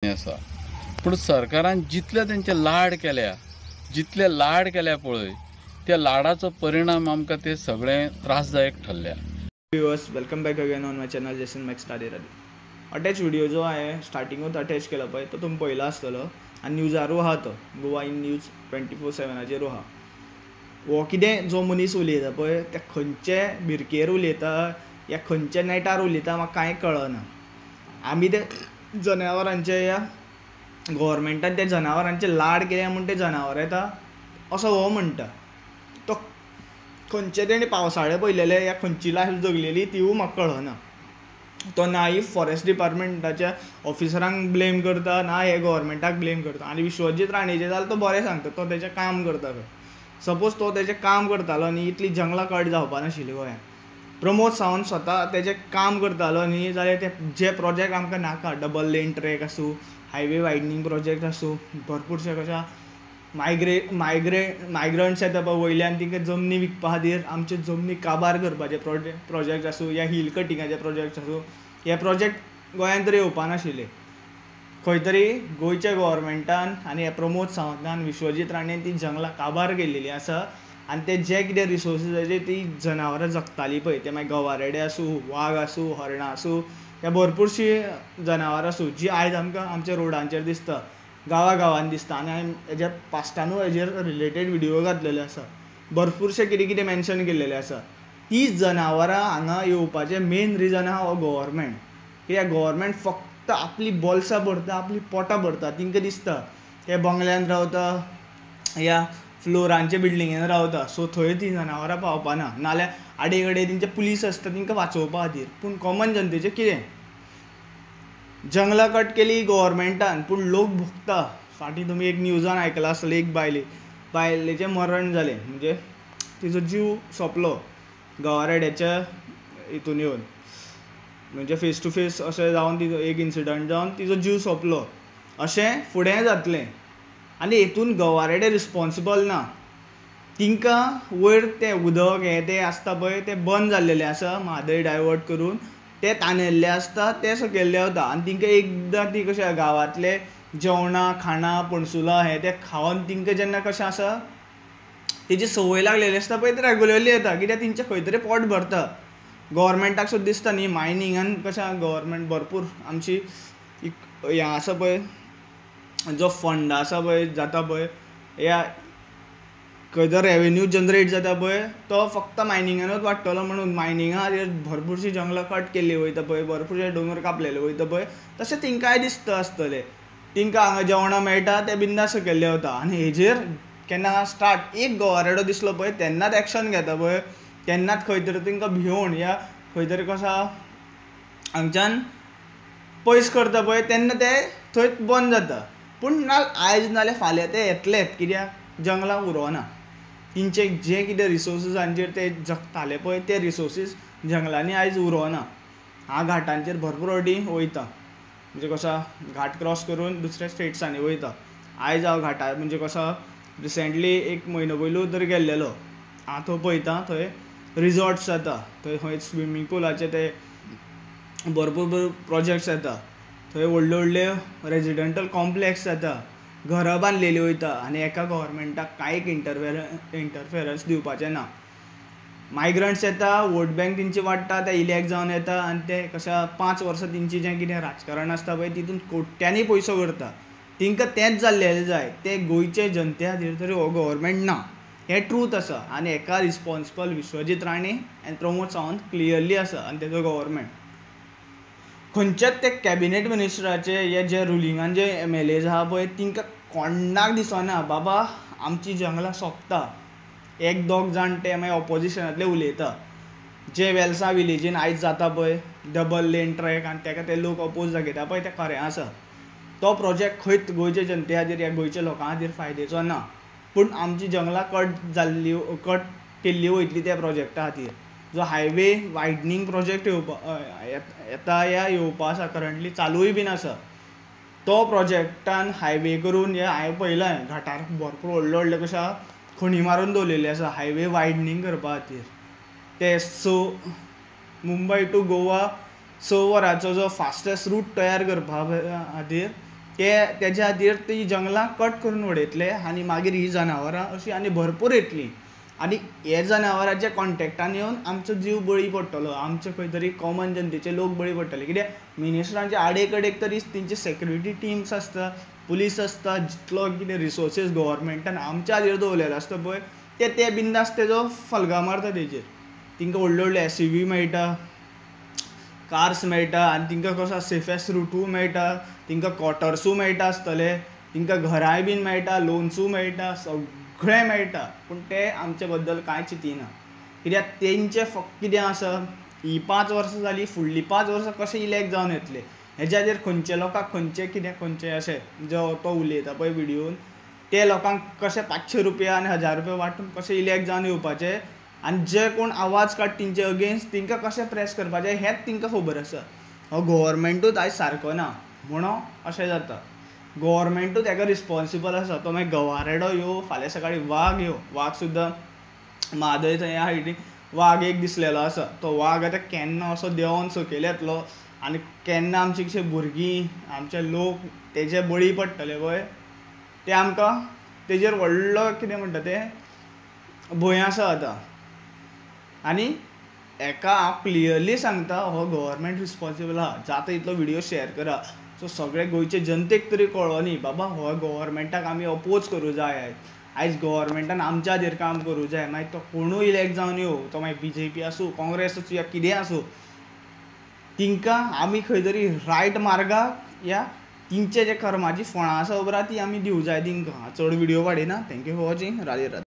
आसा, पूण सरकारान जितले तेंचे लाड केल्या पळय, त्या लाडाचो परिणाम आमकां ते सगळे त्रासदायक ठरल्या. Viewers, welcome back again on my channel Jason max study. Attach video जो आहे स्टार्टिंगूच अटॅच केला पळय तो तुम्ही पळयला आसतलो आनी न्यूजारू आहा तो गोवा इन न्यूज 24/7 आहा. हो कितें जो मनीस उलयता पळय ते खंयचे भिरकेर उलयता या खंयच्या नेटार उलयता म्हाका कांय कळना. आमी ते जनावरांचे या गव्हर्मेंटान त्या जनावरांचे लाड केले म्हूण ते जनावर येता असो हो म्हणटा. तो खंयचे तेणी पावसाळे पळयलेले या खंयची लायफ जगलेली तिवूय म्हाका कळना. तो ना ही फॉरेस्ट डिपार्टमेंटाच्या ऑफिसरांक ब्लेम करता ना हे गव्हर्मेंटाक ब्लेम करता. आनी विश्वजीत राणेचे जाल्यार तो बरें सांगता, तो तेजें काम करता खंय. सपोज तो तेजें काम करतालो न्ही इतली जंगलां कट जावपा नाशिल्ली गोंयांत. प्रमोद सावंत स्वता तेजें काम करतालो न्ही जाल्यार ते जे प्रोजेक्ट आमकां नाका, डबल लेन ट्रॅक आसूं, हायवे वायडनींग प्रोजेक्ट आसूं, भरपूरशे कशा मायग्रंट्स येता पळय वयल्यान तिंका जमनी विकपा खातीर आमचे जमनी काबार करपाचे प्रोजेक्ट आसूं या हिल कटिंगाचे प्रोजेक्ट आसूं, हे प्रोजेक्ट गोंयांत तरी येवपा नाशिल्ले. खंय तरी गोंयच्या गव्हर्मेंटान आनी हे प्रमोद सावंतान विश्वजीत राणेन ती जंगलां काबार केल्लेली आसा. आनी ते जे कितें रिसोर्सीसाचेर ती जनावरां जगतालीं पळय ते मागीर गवारेडे आसूं, वाग आसूं, हरणां आसूं, ह्या भरपूरशीं जनावरां आसूं जी आयज आमकां आमच्या रोडांचेर दिसता, गांवांत दिसता. आनी हांवें हेज्या पास्टानूय हेजेर रिलेटेड व्हिडिओ घातलेले आसा, भरपूरशे कितें कितें मेन्शन केल्लेले आसा. ती जनावरां हांगा येवपाचें मेन रिजन आहा हो गव्हर्मेंट. कित्याक गव्हर्मेंट फक्त आपली बोल्सां भरता, आपली पोटां भरता. तिंका दिसता ते बंगल्यांत रावता या फ्लोरांचे बिल्डिंगेन रावता सो थंय ती जनावरां पावपाना, नाल्यार आडे कडेन तेंचे पुलीस आसता तिंकां वाचोवपा खातीर. पूण कॉमन जनतेचें कितें? जंगलां कट केली गव्हर्मेंटान पूण लोक भोगता. फाटीं तुमी एक न्यूजान आयकलां आसतलें, एक बायलेचें मरण जालें, म्हणजे तिजो जीव सोंपलो गवारेड्याच्या हितून येवन, म्हणजे फेस टू फेस अशें जावन तिजो एक इन्सिडंट जावन तिजो जीव सोंपलो. अशें फुडें जातलें आनी हेतून गवारेडे रिस्पॉन्सिबल ना. तिंकां वयर तें उदक हें तें आसता पळय तें बंद जाल्लेलें आसा, म्हादय डायवर्ट करून ते ताणयल्ले आसता, ते सकयल देंवता. आनी तिंकां एकदां ती कशें गांवांतले जेवणां खाणां पणसुलां हें तें खावन तिंकां जेन्ना कशें आसा तेजी संवय लागलेली आसता पळय ते रेगुलरली येता, कित्याक तेंचें खंय तरी पोट भरता. गव्हर्मेंटाक सुद्दां दिसता न्ही मायनिंगान कशें गव्हर्मेंट भरपूर आमची हें आसा पळय जो फंड आसा पळय जाता पळय या खंय जर रेवेन्यू जनरेट जाता पळय तो फक्त मायनिंगानूच वाडटलो म्हणून मायनिंगा खातीर भरपूरशीं जंगलां कट केल्ली वयता पळय, भरपूरशे दोंगर कापलेले वयता पळय, तशें तिंकांय दिसता आसतलें. तिंकां हांगा जेवणां मेळटा ते बिंदास सकयल देंवता. आनी हेजेर केन्ना स्टार्ट एक गवारेडो दिसलो पळय तेन्नाच एक्शन घेता पळय, तेन्नाच खंय तरी तिंकां भिवून या खंय तरी कसा हांगच्यान पयस करता पळय तेन्ना ते थंय बंद जाता. पूण आयज नाल्यार फाल्यां ते येतलेच, कित्याक जंगलां उरोना. तिंचे जे कितें रिसोर्सिसांचेर ते जगताले पळय ते रिसोर्सीस जंगलांनी आयज उरोना. हांव घाटांचेर भरपूर फावटी वयता, म्हणजे कसा घाट क्रॉस करून दुसऱ्या स्टेट्सांनी वयता. आयज हांव घाटार म्हणजे कसा रिसेंटली एक म्हयनो पयलू तर गेल्लेलो. हांव थंय पळयतां थंय रिजॉर्ट्स जाता, थंय खंय स्विमींग पुलाचे ते भरपूर प्रोजेक्ट्स येता, थंय व्हडले व्हडले रेजिडेंटल कॉम्प्लेक्स जाता, घरां बांदलेलीं वयता आनी एका गव्हर्मेंटाक कांयच इंटरफेरन्स दिवपाचें ना. मायग्रंट्स येता, वोट बँक तेंची वाडटा, ते इलॅक्ट जावन येता आनी ते कशा 5 वर्सां तेंची जें कितें राजकारण आसता पळय तितून कोट्यांनी पयसो करता. तिंकां तेंच जाल्लेलें जाय, ते गोंयचे जनते खातीर तरी हो गव्हर्मेंट ना, हें ट्रूथ आसा. आनी हेका रिस्पॉन्सिबल विश्वजीत राणे आनी प्रमोद सावंत क्लियरली आसा आनी तेजो गव्हर्मेंट. खंयच्याच ते कॅबिनेट मिनिस्टराचे हे जे रुलिंगान जे MLAs आहा पळय तिंकां कोणाक दिसना बाबा आमची जंगलां सोंपता. एक दोग जाण ते मागीर ऑपोजिशनांतले उलयता. जे वेल्सां विलेजीन आयज जाता पळय डबल लेन ट्रॅक आनी ताका ते लोक अपोज दाखयता पळय तें खरें आसा. तो प्रोजेक्ट खंयच गोंयच्या जनते खातीर या गोंयच्या लोकां खातीर फायदेचो ना. पूण आमची जंगलां कट केल्ली वयतली त्या प्रोजेक्टा खातीर. जो हायवे वायडनींग प्रोजेक्ट येवपा आसा करंटली चालूय बीन आसा, तो प्रोजेक्टान हायवे करून हांवें पळयलां घाटार भरपूर व्हडले व्हडले कशा खणी मारून दवरलेली आसा हायवे वायडनींग करपा खातीर. ते मुंबय टू गोवा 6 वरांचो जो फास्टेस्ट रूट तयार करपा खातीर तेज्या खातीर ती जंगलां कट करून उडयतले आनी मागीर ही जनावरां अशीं आनी भरपूर येतलीं आनी हे जनावरांच्या कॉन्टेक्टान येवन आमचो जीव बळी पडटलो, आमचे खंय तरी कॉमन जनतेचे लोक बळी पडटले. कित्याक मिनिस्टरांच्या आडेकडेक तरी तेंचे सेक्युरिटी टिम्स आसता, पुलीस आसता, जितलो कितें रिसोर्सीस गव्हर्मेंटान आमच्या खातीर दवरलेलो आसता पळय ते बिंदास तेजो फलगा मारता तेजेर. तिंकां व्हडले व्हडले SUV मेळटा, कार्स मेळटा आनी तिंकां कसो सेफेस्ट रूटूय मेळटा, तिंकां क्वॉर्टर्सूय मेळटा आसतले, तिंकां घरांय बीन मेळटा, लोन्सूय मेळटा, सगळें मेळटा. पूण ते आमचे बद्दल कांयच चिंतिना. कित्याक तेंचें फक्त कितें आसा, ही 5 वर्सां जालीं, फुडलीं 5 वर्सां कशें इलेक्ट जावन येतले हेज्या खातीर खंयचे लोकांक खंयचें अशें जो तो उलयता पळय विडियोन ते लोकांक कशे 500 रुपया आनी 1000 रुपया वांटून कशें इलेक्ट जावन येवपाचे आनी जे कोण आवाज काड तेंचे अगेन्स्ट तिंकां कशें प्रेस करपाचें हेंच तिंकां खबर आसा. हो गव्हर्मेंटूच आयज सारको ना म्हणून अशें जाता. गव्हर्मेंटूच हेका रिस्पॉन्सिबल आसा. तो मागीर गवारेडो येवं, फाल्यां सकाळीं वाग येवं, वाग सुद्दां म्हादय थंय ह्या सायडीन वाग एक दिसलेलो आसा. तो वाग आतां केन्ना असो देंवन सकयल येतलो आनी केन्ना आमची कशीं भुरगीं, आमचे लोक तेजे बळी पडटले पळय ते आमकां तेजेर व्हडलो कितें म्हणटा तें भंय आसा आतां. आनी हेका हांव क्लियरली सांगता हो गव्हर्मेंट रिस्पॉन्सिबल आहा. जाता तितलो विडियो शेअर करा सो सगळे गोंयचे जनतेक तरी कळ्ळो न्ही बाबा हो गव्हर्मेंटाक आमी अपोज करूं जाय. आयज गव्हर्मेंटान आमच्या खातीर काम करूं जाय. मागीर तो कोणूय इलेक्ट जावन येवं, तो मागीर BJP आसूं, काँग्रेस आसूं या कितें आसूं, तिंकां आमी खंय तरी रायट मार्गाक या तिंचे जे कर्माची फळां आसा खबर आहा ती आमी दिवं जाय तिंकां. चड विडियो वाडयना. Thank you for watching. Radhe Radhe.